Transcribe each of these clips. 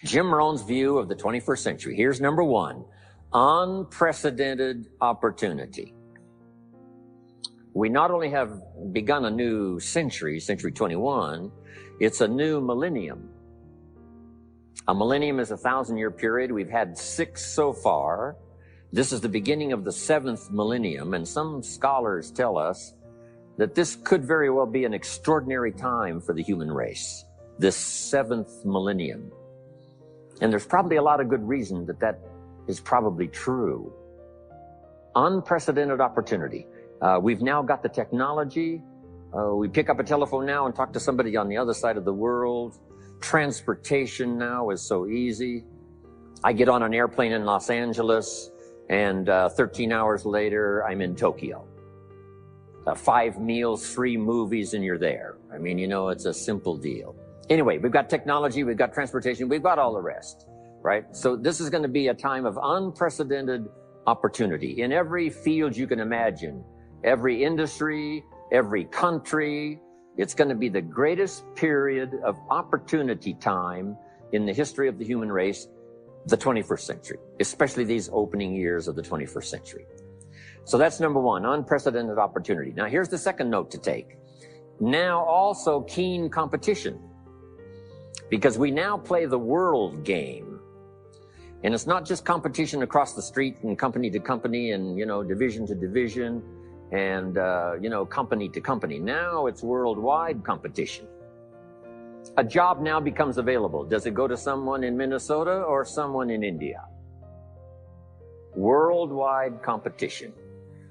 Jim Rohn's view of the 21st century. Here's number one, unprecedented opportunity. We not only have begun a new century, century 21, it's a new millennium. A millennium is a 1,000-year period. We've had 6 so far. This is the beginning of the 7th millennium, and some scholars tell us that this could very well be an extraordinary time for the human race, this 7th millennium. And there's probably a lot of good reason that that is probably true. Unprecedented opportunity. We've now got the technology. We pick up a telephone now and talk to somebody on the other side of the world. Transportation now is so easy. I get on an airplane in Los Angeles, and 13 hours later, I'm in Tokyo. 5 meals, 3 movies, and you're there. I mean, you know, it's a simple deal. Anyway, we've got technology, we've got transportation, we've got all the rest, right? So this is going to be a time of unprecedented opportunity in every field you can imagine, every industry, every country. It's going to be the greatest period of opportunity time in the history of the human race, the 21st century, especially these opening years of the 21st century. So that's number one, unprecedented opportunity. Now here's the second note to take. Now also keen competition, because we now play the world game. And it's not just competition across the street and company to company and, you know, division to division and, you know, company to company. Now it's worldwide competition. A job now becomes available. Does it go to someone in Minnesota or someone in India? Worldwide competition.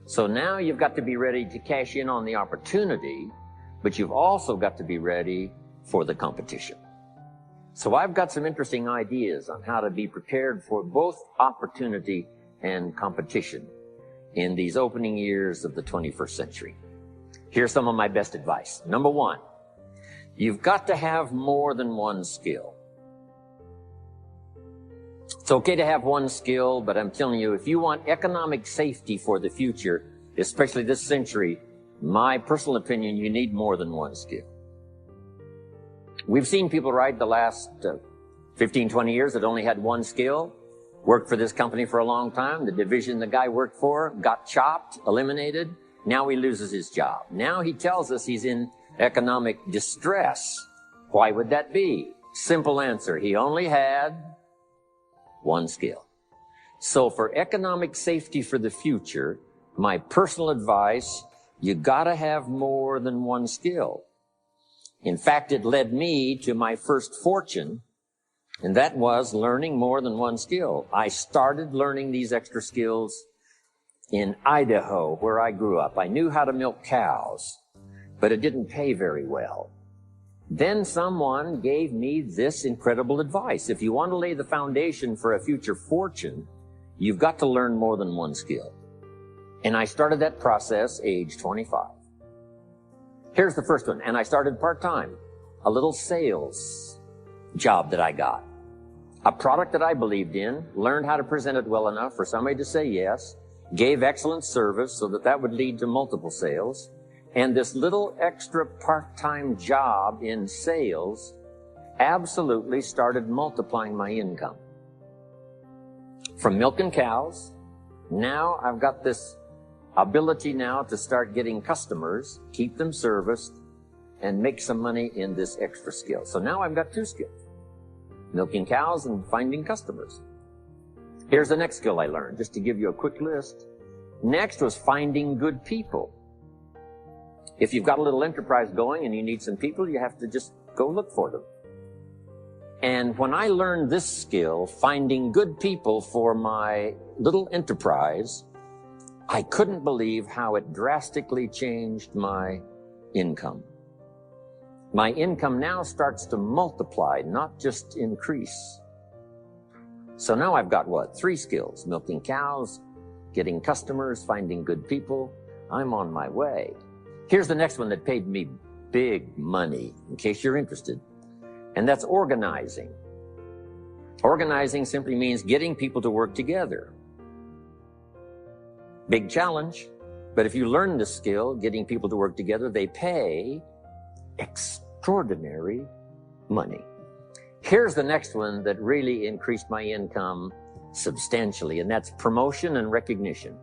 So now you've got to be ready to cash in on the opportunity, but you've also got to be ready for the competition. So I've got some interesting ideas on how to be prepared for both opportunity and competition in these opening years of the 21st century. Here's some of my best advice. Number one, you've got to have more than one skill. It's okay to have one skill, but I'm telling you, if you want economic safety for the future, especially this century, my personal opinion, you need more than one skill. We've seen people, right, the last 15, 20 years that only had one skill, worked for this company for a long time. The division the guy worked for got chopped, eliminated. Now he loses his job. Now he tells us he's in economic distress. Why would that be? Simple answer. He only had one skill. So for economic safety for the future, my personal advice, you gotta have more than one skill. In fact, it led me to my first fortune, and that was learning more than one skill. I started learning these extra skills in Idaho, where I grew up. I knew how to milk cows, but it didn't pay very well. Then someone gave me this incredible advice. If you want to lay the foundation for a future fortune, you've got to learn more than one skill. And I started that process age 25. Here's the first one, and I started part-time. A little sales job that I got. A product that I believed in, learned how to present it well enough for somebody to say yes, gave excellent service so that that would lead to multiple sales. And this little extra part-time job in sales absolutely started multiplying my income. From milking cows, now I've got this ability now to start getting customers, keep them serviced, and make some money in this extra skill. So now I've got 2 skills, milking cows and finding customers. Here's the next skill I learned, just to give you a quick list. Next was finding good people. If you've got a little enterprise going and you need some people, you have to just go look for them. And when I learned this skill, finding good people for my little enterprise, I couldn't believe how it drastically changed my income. My income now starts to multiply, not just increase. So now I've got what? 3 skills: milking cows, getting customers, finding good people. I'm on my way. Here's the next one that paid me big money, in case you're interested, and that's organizing. Organizing simply means getting people to work together. Big challenge, but if you learn this skill, getting people to work together, they pay extraordinary money. Here's the next one that really increased my income substantially, and that's promotion and recognition.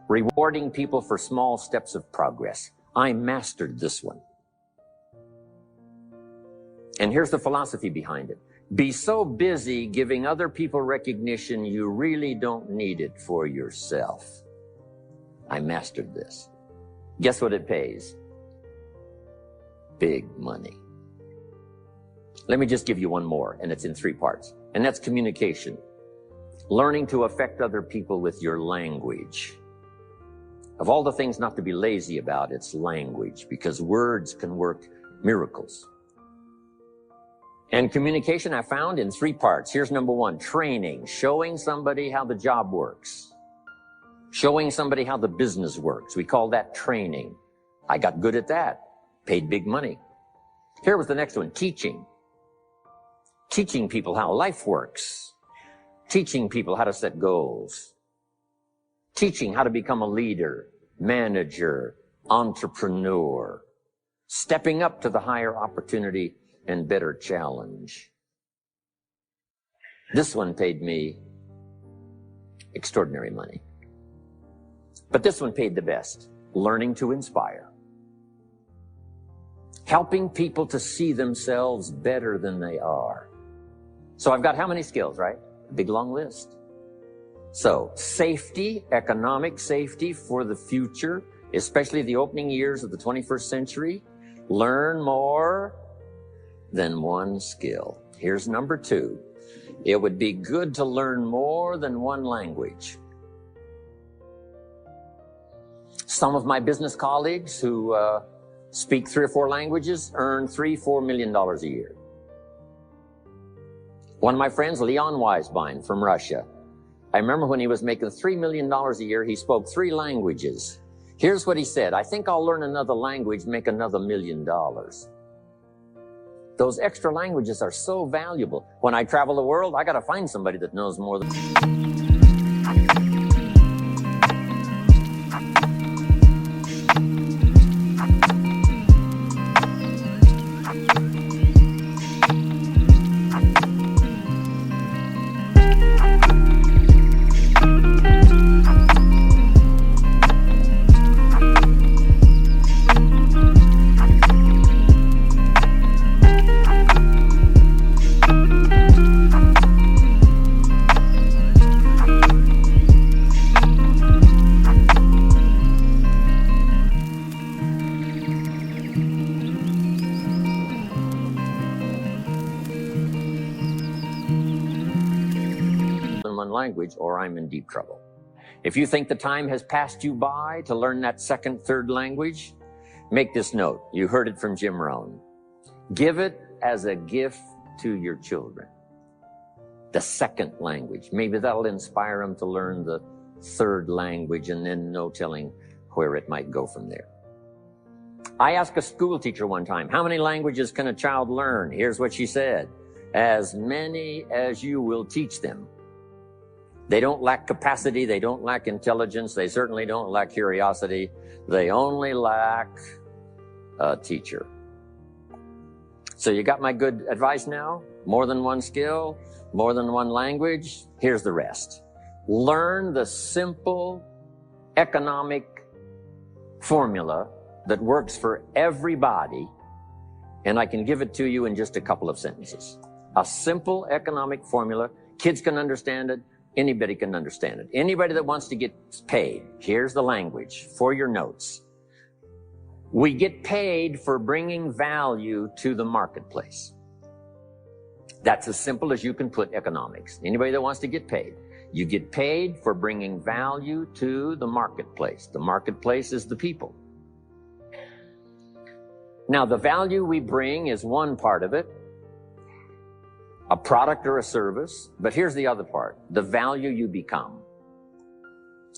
Rewarding people for small steps of progress. I mastered this one. And here's the philosophy behind it. Be so busy giving other people recognition, you really don't need it for yourself. I mastered this. Guess what it pays? Big money. Let me just give you one more, and it's in 3 parts. And that's communication. Learning to affect other people with your language. Of all the things not to be lazy about, it's language, because words can work miracles. And communication I found in 3 parts. Here's number 1, training, showing somebody how the job works. Showing somebody how the business works. We call that training. I got good at that. Paid big money. Here was the next one, teaching. Teaching people how life works. Teaching people how to set goals. Teaching how to become a leader, manager, entrepreneur. Stepping up to the higher opportunity and better challenge. This one paid me extraordinary money. But this one paid the best. Learning to inspire. Helping people to see themselves better than they are. So I've got how many skills, right? A big long list. So safety, economic safety for the future, especially the opening years of the 21st century. Learn more than one skill. Here's number 2. It would be good to learn more than one language. Some of my business colleagues who speak 3 or 4 languages earn $3-4 million a year. One of my friends, Leon Weisbein from Russia, I remember when he was making $3 million a year, he spoke 3 languages. Here's what he said, I think I'll learn another language, make another $1 million. Those extra languages are so valuable. When I travel the world, I got to find somebody that knows more than... language, or I'm in deep trouble. If you think the time has passed you by to learn that 2nd, 3rd language, make this note. You heard it from Jim Rohn. Give it as a gift to your children. The 2nd language. Maybe that'll inspire them to learn the 3rd language, and then no telling where it might go from there. I asked a school teacher one time, how many languages can a child learn? Here's what she said. As many as you will teach them. They don't lack capacity, they don't lack intelligence, they certainly don't lack curiosity. They only lack a teacher. So you got my good advice now? More than one skill, more than one language. Here's the rest. Learn the simple economic formula that works for everybody, and I can give it to you in just a couple of sentences. A simple economic formula. Kids can understand it. Anybody can understand it. Anybody that wants to get paid. Here's the language for your notes. We get paid for bringing value to the marketplace. That's as simple as you can put economics. Anybody that wants to get paid. You get paid for bringing value to the marketplace. The marketplace is the people. Now, the value we bring is one part of it. A product or a service, but here's the other part, the value you become.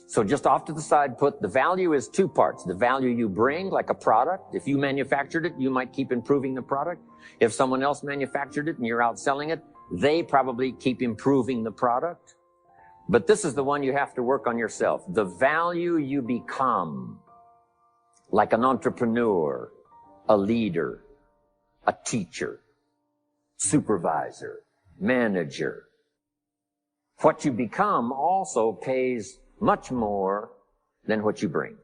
So just off to the side, put the value is 2 parts. The value you bring, like a product. If you manufactured it, you might keep improving the product. If someone else manufactured it and you're out selling it, they probably keep improving the product. But this is the one you have to work on yourself. The value you become, like an entrepreneur, a leader, a teacher. supervisor, manager. What you become also pays much more than what you bring.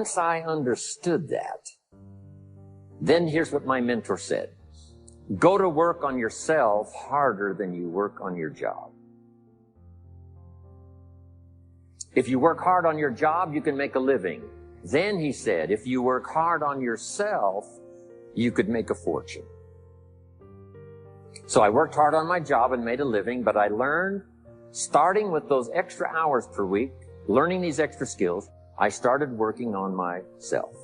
Once I understood that, then here's what my mentor said. Go to work on yourself harder than you work on your job. If you work hard on your job, you can make a living. Then, he said, if you work hard on yourself, you could make a fortune. So I worked hard on my job and made a living, but I learned, starting with those extra hours per week, learning these extra skills, I started working on myself.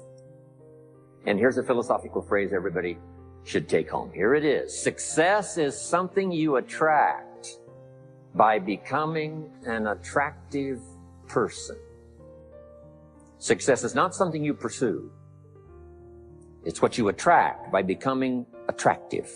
And here's a philosophical phrase everybody should take home. Here it is. Success is something you attract by becoming an attractive person. Success is not something you pursue. It's what you attract by becoming attractive.